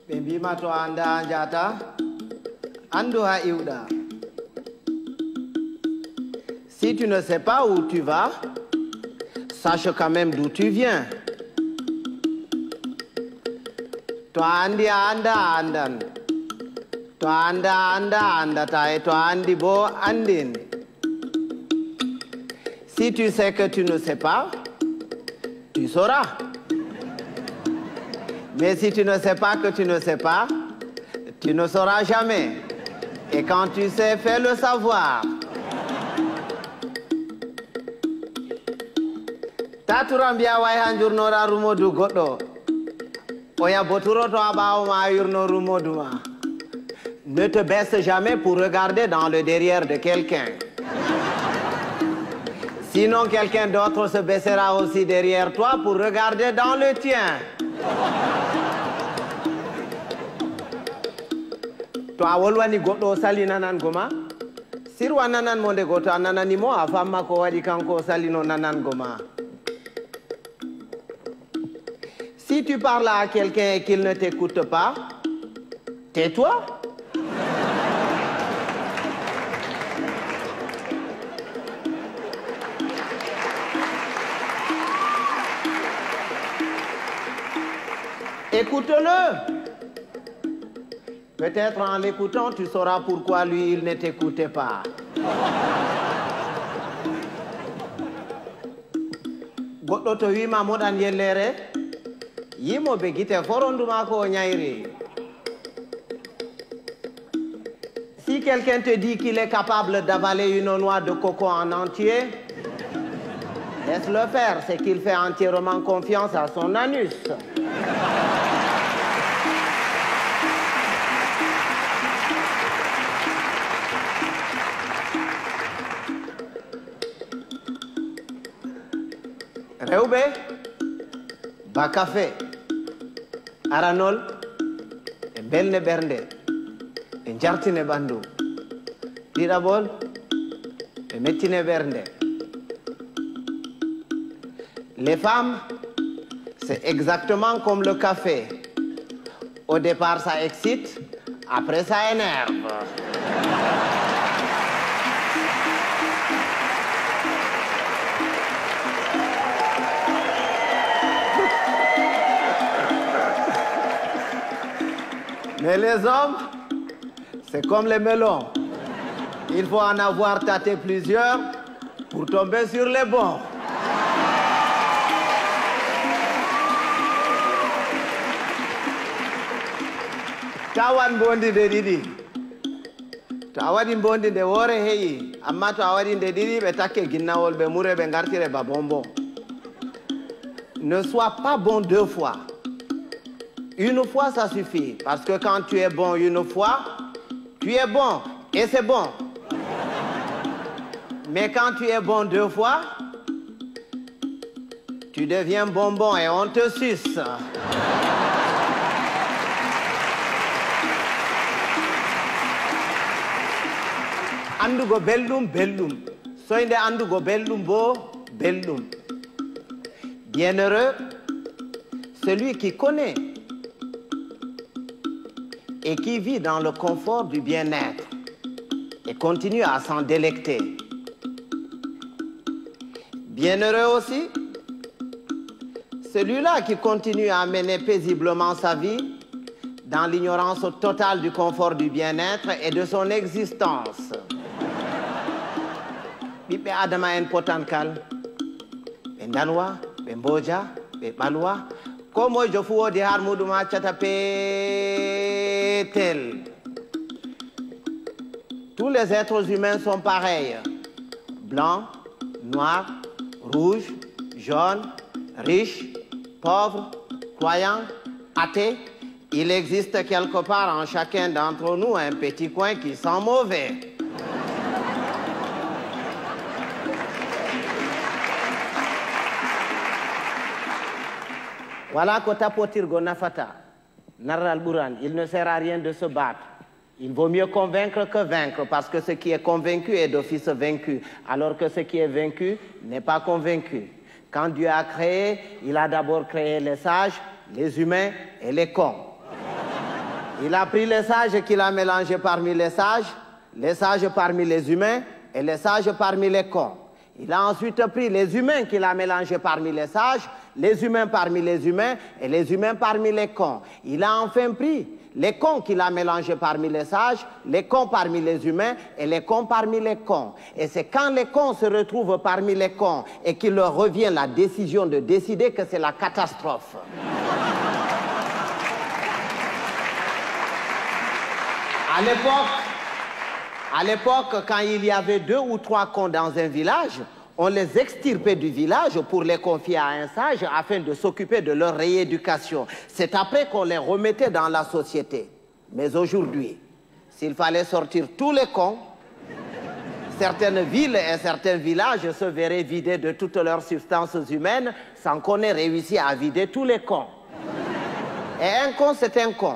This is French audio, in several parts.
Bembima to anda anjata, ando ha iuda. Si tu ne sais pas où tu vas, sache quand même d'où tu viens. To andi anda andan. To anda anda andata et to andi bo andin. Si tu sais que tu ne sais pas, tu sauras. Mais si tu ne sais pas que tu ne sais pas, tu ne sauras jamais. Et quand tu sais, fais le savoir. Taturambia way hanjurnora rumodu godo. Oya boturo to abawo ma yurno rumodu ma. Ne te baisse jamais pour regarder dans le derrière de quelqu'un. Sinon, quelqu'un d'autre se baissera aussi derrière toi pour regarder dans le tien. To a wolwani goɗɗo o sali nanan goma sirwa nanan mo nde goto a nananimo a famma ko waɗi kanko o salino nanan goma. Si tu parles à quelqu'un et qu'il ne t'écoute pas, tais-toi. Écoute-le. Peut-être en l'écoutant, tu sauras pourquoi lui, il ne t'écoutait pas. Goɗɗo to wima moɗan yellere, yimoɓe guite foronduma ko ñayri. Si quelqu'un te dit qu'il est capable d'avaler une noix de coco en entier, laisse-le faire, c'est qu'il fait entièrement confiance à son anus. Rewɓe ba café aranol e belne ɓernde e jartine ɓandu ɗiɗaɓol e mettine ɓernde. Les femmes, c'est exactement comme le café. Au départ ça excite, après ça énerve. Mais les hommes, c'est comme les melons. Il faut en avoir tâté plusieurs pour tomber sur les bons. Tawan bondi de didi. To a waɗi bondi nde woore heƴi, amma to a waɗi nde ɗiɗi ɓe takke ginnawol ɓe mure ɓe gartire ba bonbon. Ne sois pas bon deux fois. Une fois, ça suffit. Parce que quand tu es bon une fois, tu es bon. Et c'est bon. Mais quand tu es bon deux fois, tu deviens bonbon et on te suce. Andugo belɗum, belɗum. Soyde andugo belɗum bo, belɗum. Bienheureux, celui qui connaît et qui vit dans le confort du bien-être et continue à s'en délecter. Bienheureux aussi, celui-là qui continue à mener paisiblement sa vie dans l'ignorance totale du confort du bien-être et de son existence. Ɓiɓɓe adama en potankal, ɓe danwa, ɓe mboja, ɓe ɓalwa, ko moyjo fu wodi har muɗum accata peetel. Tous les êtres humains sont pareils. Blancs, noirs, rouges, jaunes, riches, pauvres, croyants, athées. Il existe quelque part en chacun d'entre nous un petit coin qui sent mauvais. Voilà que tapotirgo nafata, narral buran, il ne sert à rien de se battre. Il vaut mieux convaincre que vaincre, parce que ce qui est convaincu est d'office vaincu, alors que ce qui est vaincu n'est pas convaincu. Quand Dieu a créé, il a d'abord créé les sages, les humains et les cons. Il a pris les sages qu'il a mélangés parmi les sages parmi les humains et les sages parmi les cons. Il a ensuite pris les humains qu'il a mélangés parmi les humains parmi les humains et les humains parmi les cons. Il a enfin pris les cons qu'il a mélangés parmi les cons parmi les humains et les cons parmi les cons. Et c'est quand les cons se retrouvent parmi les cons et qu'il leur revient la décision de décider que c'est la catastrophe. À l'époque, quand il y avait 2 ou 3 cons dans un village, on les extirpait du village pour les confier à un sage afin de s'occuper de leur rééducation. C'est après qu'on les remettait dans la société. Mais aujourd'hui, s'il fallait sortir tous les cons, certaines villes et certains villages se verraient vidés de toutes leurs substances humaines sans qu'on ait réussi à vider tous les cons. Et un con, c'est un con.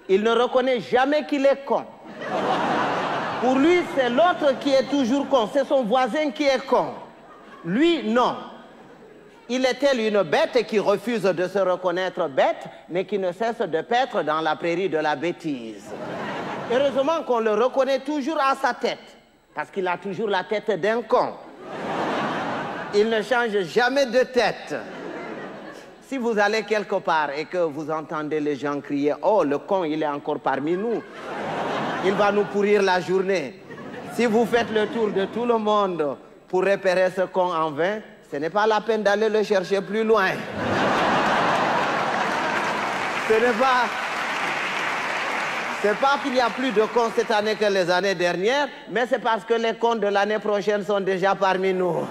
Il ne reconnaît jamais qu'il est con. Pour lui, c'est l'autre qui est toujours con. C'est son voisin qui est con. Lui, non. Il est tel une bête qui refuse de se reconnaître bête, mais qui ne cesse de paître dans la prairie de la bêtise. Heureusement qu'on le reconnaît toujours à sa tête, parce qu'il a toujours la tête d'un con. Il ne change jamais de tête. Si vous allez quelque part et que vous entendez les gens crier « Oh, le con, il est encore parmi nous », il va nous pourrir la journée. Si vous faites le tour de tout le monde pour repérer ce con en vain, ce n'est pas la peine d'aller le chercher plus loin. C'est pas qu'il y a plus de cons cette année que les années dernières, mais c'est parce que les cons de l'année prochaine sont déjà parmi nous.